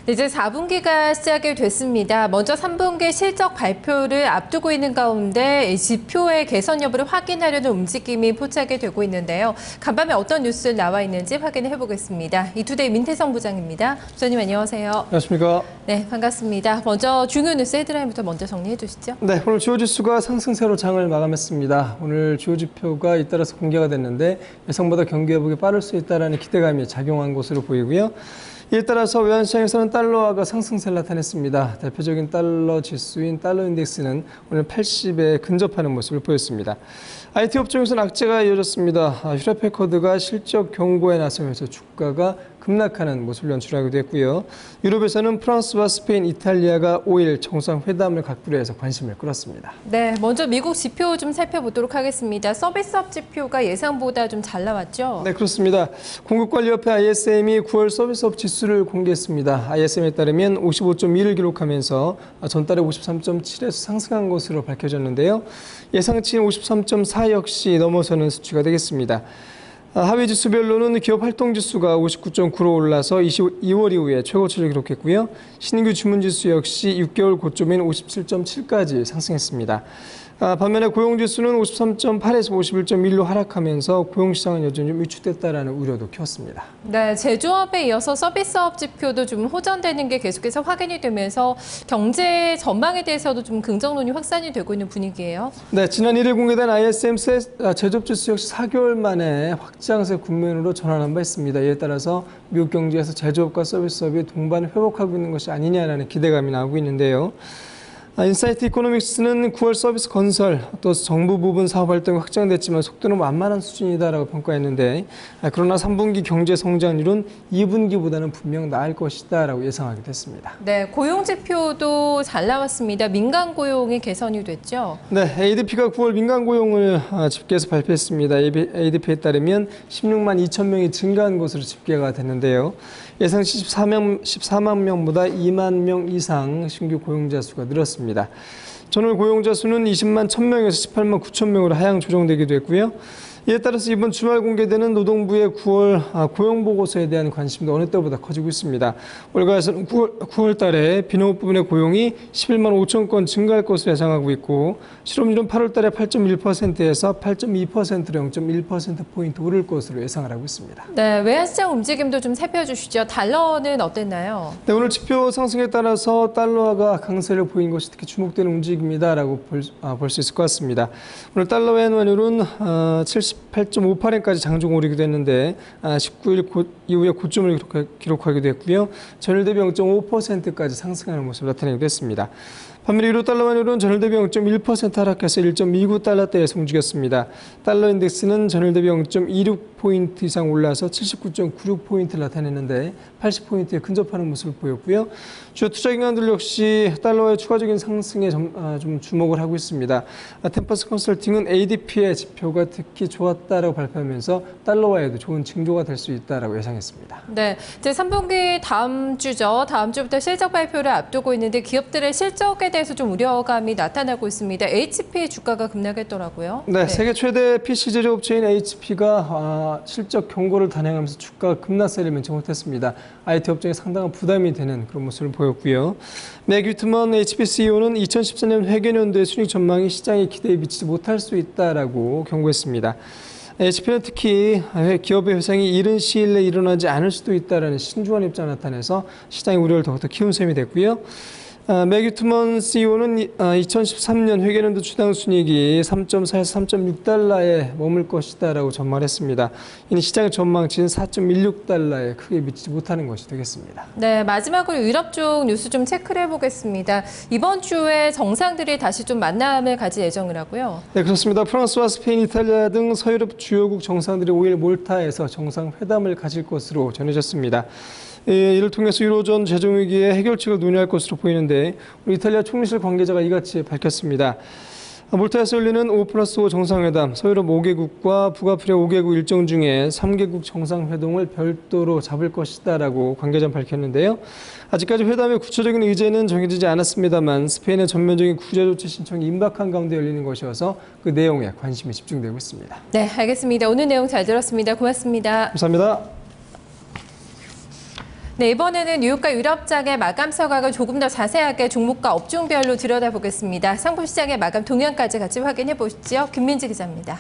네, 이제 4분기가 시작이 됐습니다. 먼저 3분기 실적 발표를 앞두고 있는 가운데 이 지표의 개선 여부를 확인하려는 움직임이 포착이 되고 있는데요. 간밤에 어떤 뉴스 나와 있는지 확인해 보겠습니다. 이투데이 민태성 부장입니다. 부장님 안녕하세요. 안녕하십니까. 네, 반갑습니다. 먼저 중요 뉴스 헤드라인부터 먼저 정리해 주시죠. 네, 오늘 주요 지수가 상승세로 장을 마감했습니다. 오늘 주요 지표가 잇따라서 공개가 됐는데 예상보다 경기 회복이 빠를 수 있다는 기대감이 작용한 것으로 보이고요. 이에 따라서 외환시장에서는 달러화가 상승세를 나타냈습니다. 대표적인 달러 지수인 달러 인덱스는 오늘 80에 근접하는 모습을 보였습니다. IT 업종에서는 악재가 이어졌습니다. 휴레패커드가 실적 경고에 나서면서 주가가 급락하는 모습을 연출하기도 했고요. 유럽에서는 프랑스와 스페인, 이탈리아가 5일 정상회담을 각부로 해서 관심을 끌었습니다. 네, 먼저 미국 지표 좀 살펴보도록 하겠습니다. 서비스업 지표가 예상보다 좀 잘 나왔죠? 네, 그렇습니다. 공급관리협회 ISM이 9월 서비스업 지수를 공개했습니다. ISM에 따르면 55.1을 기록하면서 전달에 53.7에서 상승한 것으로 밝혀졌는데요. 예상치인 53.4 역시 넘어서는 수치가 되겠습니다. 하위 지수별로는 기업 활동 지수가 59.9로 올라서 2월 이후에 최고치를 기록했고요. 신규 주문 지수 역시 6개월 고점인 57.7까지 상승했습니다. 반면에 고용 지수는 53.8에서 51.1로 하락하면서 고용 시장은 여전히 좀 위축됐다라는 우려도 키웠습니다. 네, 제조업에 이어서 서비스업 지표도 좀 호전되는 게 계속해서 확인이 되면서 경제 전망에 대해서도 좀 긍정론이 확산이 되고 있는 분위기예요. 네, 지난 1일 공개된 ISM 제조업 지수 역시 4개월 만에 확장세 국면으로 전환한 바 있습니다. 이에 따라서 미국 경제에서 제조업과 서비스업이 동반 회복하고 있는 것이 아니냐라는 기대감이 나오고 있는데요. 인사이트 이코노믹스는 9월 서비스 건설, 또 정부 부분 사업 활동이 확장됐지만 속도는 완만한 수준이다라고 평가했는데 그러나 3분기 경제 성장률은 2분기보다는 분명 나을 것이다라고 예상하게 됐습니다. 네, 고용 지표도 잘 나왔습니다. 민간 고용이 개선이 됐죠? 네, ADP가 9월 민간 고용을 집계해서 발표했습니다. ADP에 따르면 16만 2천 명이 증가한 것으로 집계가 됐는데요. 예상치 14만 명보다 2만 명 이상 신규 고용자 수가 늘었습니다. 전월 고용자 수는 20만 1,000명에서 18만 9천 명으로 하향 조정되기도 했고요. 이에 따라서 이번 주말 공개되는 노동부의 9월 고용보고서에 대한 관심도 어느 때보다 커지고 있습니다. 월가에서는 9월 달에 비농업 부분의 고용이 11만 5천 건 증가할 것으로 예상하고 있고 실업률은 8월 달에 8.1%에서 8.2%로 0.1%포인트 오를 것으로 예상을 하고 있습니다. 네, 외환시장 움직임도 좀 살펴주시죠. 달러는 어땠나요? 네, 오늘 지표 상승에 따라서 달러가 강세를 보인 것이 특히 주목되는 움직임이다라고 볼 수 있을 것 같습니다. 오늘 달러 환율은 78.58엔까지 장중 오르기도 했는데 19일 이후에 고점을 기록하기도 했고요. 전일 대비 0.5%까지 상승하는 모습을 나타내기도 했습니다. 반면에 유로 달러 환율은 전일 대비 0.1% 하락해서 1.29달러대에서 움직였습니다. 달러 인덱스는 전일 대비 0.26포인트 이상 올라서 79.96포인트를 나타냈는데 80포인트에 근접하는 모습을 보였고요. 주요 투자기관들 역시 달러의 추가적인 상승에 좀 주목을 하고 있습니다. 템퍼스 컨설팅은 ADP의 지표가 특히 좋았다라고 발표하면서 달러화에도 좋은 징조가 될 수 있다라고 예상했습니다. 네, 이제 3분기 다음 주죠. 다음 주부터 실적 발표를 앞두고 있는데 기업들의 실적에 대해서 좀 우려감이 나타나고 있습니다. HP 주가가 급락했더라고요. 네, 세계 최대 PC 제조업체인 HP가 실적 경고를 단행하면서 주가가 급락세를 면치 못했습니다. IT 업종에 상당한 부담이 되는 그런 모습을 보였고요. 맥 위트먼 HP CEO는 2014년 회계연도의 순이익 전망이 시장의 기대에 미치지 못할 수 있다라고 경고했습니다. HP는 특히 기업의 회상이 이른 시일 내에 일어나지 않을 수도 있다는 신중한 입장을 나타내서 시장의 우려를 더욱더 키운 셈이 됐고요. 맥 위트먼 CEO는 2013년 회계연도 주당 순이익이 3.4에서 3.6달러에 머물 것이다라고 전망했습니다. 이는 시장의 전망치인 4.16달러에 크게 미치지 못하는 것이 되겠습니다. 네, 마지막으로 유럽 쪽 뉴스 좀 체크를 해보겠습니다. 이번 주에 정상들이 다시 좀 만남을 가질 예정이라고요? 네, 그렇습니다. 프랑스와 스페인, 이탈리아 등 서유럽 주요국 정상들이 5일 몰타에서 정상회담을 가질 것으로 전해졌습니다. 이를 통해서 유로존 재정위기의 해결책을 논의할 것으로 보이는데 우리 이탈리아 총리실 관계자가 이같이 밝혔습니다. 몰타에서 열리는 5+5 정상회담, 서유럽 5개국과 북아프리카 5개국 일정 중에 3개국 정상회동을 별도로 잡을 것이다라고 관계자는 밝혔는데요. 아직까지 회담의 구체적인 의제는 정해지지 않았습니다만 스페인의 전면적인 구제조치 신청이 임박한 가운데 열리는 것이어서 그 내용에 관심이 집중되고 있습니다. 네, 알겠습니다. 오늘 내용 잘 들었습니다. 고맙습니다. 감사합니다. 네, 이번에는 뉴욕과 유럽장의 마감 서각을 조금 더 자세하게 종목과 업종별로 들여다보겠습니다. 상품시장의 마감 동향까지 같이 확인해 보시죠. 김민지 기자입니다.